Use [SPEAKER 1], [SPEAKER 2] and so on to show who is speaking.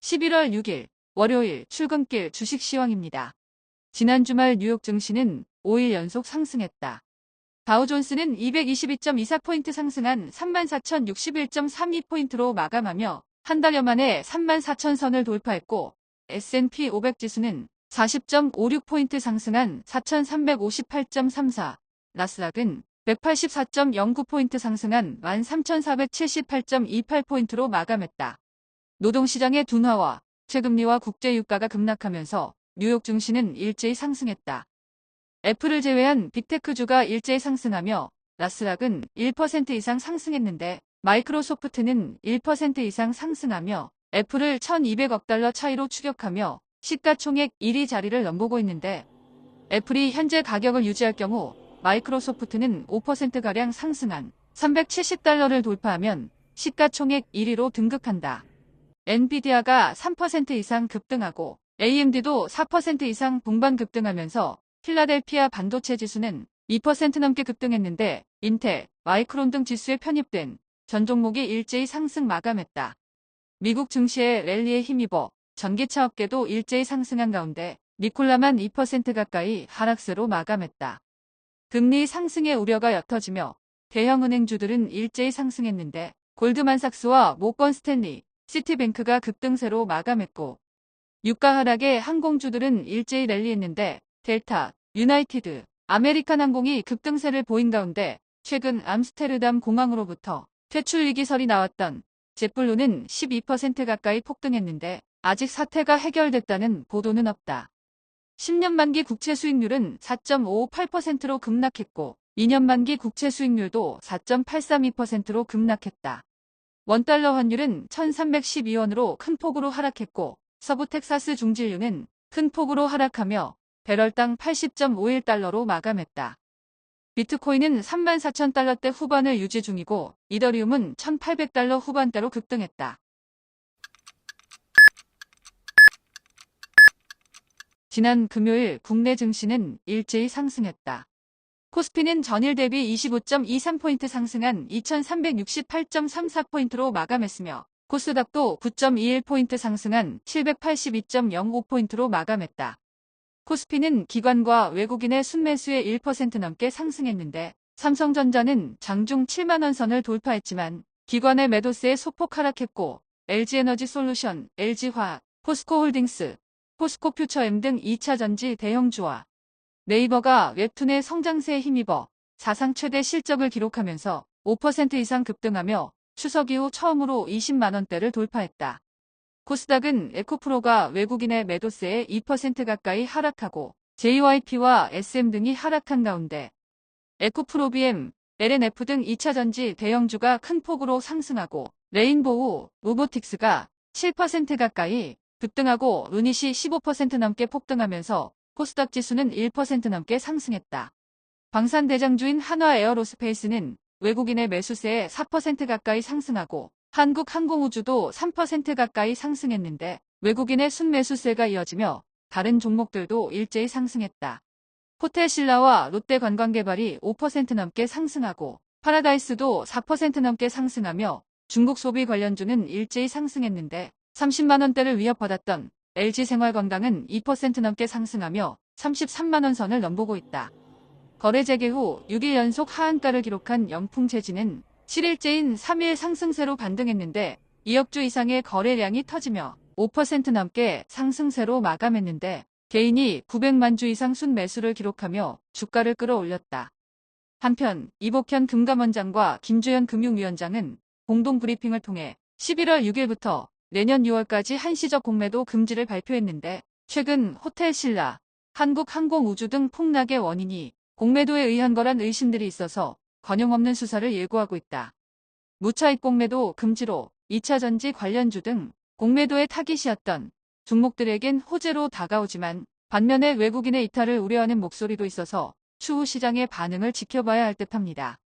[SPEAKER 1] 11월 6일 월요일 출근길 주식 시황입니다. 지난 주말 뉴욕 증시는 5일 연속 상승했다. 다우존스는 222.24포인트 상승한 34,061.32포인트로 마감하며 한 달여 만에 34,000선을 돌파했고 S&P 500 지수는 40.56포인트 상승한 4,358.34, 나스닥은 184.09포인트 상승한 13,478.28포인트로 마감했다. 노동시장의 둔화와 최금리와 국제유가가 급락하면서 뉴욕 증시는 일제히 상승했다. 애플을 제외한 빅테크주가 일제히 상승하며 나스닥은 1% 이상 상승했는데 마이크로소프트는 1% 이상 상승하며 애플을 1,200억 달러 차이로 추격하며 시가총액 1위 자리를 넘보고 있는데 애플이 현재 가격을 유지할 경우 마이크로소프트는 5%가량 상승한 370달러를 돌파하면 시가총액 1위로 등극한다. 엔비디아가 3% 이상 급등하고 AMD도 4% 이상 동반 급등하면서 필라델피아 반도체 지수는 2% 넘게 급등했는데 인텔, 마이크론 등 지수에 편입된 전 종목이 일제히 상승 마감했다. 미국 증시의 랠리에 힘입어 전기차 업계도 일제히 상승한 가운데 니콜라만 2% 가까이 하락세로 마감했다. 금리 상승의 우려가 옅어지며 대형 은행주들은 일제히 상승했는데 골드만삭스와 모건 스탠리, 시티뱅크가 급등세로 마감했고 유가 하락에 항공주들은 일제히 랠리했는데 델타, 유나이티드, 아메리칸 항공이 급등세를 보인 가운데 최근 암스테르담 공항으로부터 퇴출 위기설이 나왔던 젯블루는 12% 가까이 폭등했는데 아직 사태가 해결됐다는 보도는 없다. 10년 만기 국채 수익률은 4.58%로 급락했고 2년 만기 국채 수익률도 4.832%로 급락했다. 원달러 환율은 1312원으로 큰 폭으로 하락했고 서부 텍사스 중진유는 큰 폭으로 하락하며 배럴당 80.51달러로 마감했다. 비트코인은 34,000달러대 후반을 유지 중이고 이더리움은 1,800달러 후반대로 급등했다. 지난 금요일 국내 증시는 일제히 상승했다. 코스피는 전일 대비 25.23포인트 상승한 2,368.34포인트로 마감했으며 코스닥도 9.21포인트 상승한 782.05포인트로 마감했다. 코스피는 기관과 외국인의 순매수에 1% 넘게 상승했는데 삼성전자는 장중 7만원 선을 돌파했지만 기관의 매도세에 소폭 하락했고 LG에너지솔루션, LG화학, 포스코홀딩스, 포스코퓨처엠 등 2차전지 대형주와 네이버가 웹툰의 성장세에 힘입어 사상 최대 실적을 기록하면서 5% 이상 급등하며 추석 이후 처음으로 20만원대를 돌파했다. 코스닥은 에코프로가 외국인의 매도세에 2% 가까이 하락하고 JYP와 SM 등이 하락한 가운데 에코프로 BM, LNF 등 2차전지 대형주가 큰 폭으로 상승하고 레인보우, 로보틱스가 7% 가까이 급등하고 루닛이 15% 넘게 폭등하면서 코스닥 지수는 1% 넘게 상승했다. 방산 대장주인 한화에어로스페이스는 외국인의 매수세에 4% 가까이 상승하고 한국항공우주도 3% 가까이 상승했는데 외국인의 순매수세가 이어지며 다른 종목들도 일제히 상승했다. 호텔신라와 롯데관광개발이 5% 넘게 상승하고 파라다이스도 4% 넘게 상승하며 중국 소비 관련주는 일제히 상승했는데 30만원대를 위협받았던 LG생활건강은 2% 넘게 상승하며 33만원 선을 넘보고 있다. 거래 재개 후 6일 연속 하한가를 기록한 영풍재진은 7일째인 3일 상승세로 반등했는데 2억 주 이상의 거래량이 터지며 5% 넘게 상승세로 마감했는데 개인이 900만 주 이상 순매수를 기록하며 주가를 끌어올렸다. 한편 이복현 금감원장과 김주현 금융위원장은 공동 브리핑을 통해 11월 6일부터 내년 6월까지 한시적 공매도 금지를 발표했는데 최근 호텔신라, 한국항공우주 등 폭락의 원인이 공매도에 의한 거란 의심들이 있어서 건영없는 수사를 예고하고 있다. 무차익 공매도 금지로 2차전지 관련주 등 공매도의 타깃이었던 종목들에겐 호재로 다가오지만 반면에 외국인의 이탈을 우려하는 목소리도 있어서 추후 시장의 반응을 지켜봐야 할 듯합니다.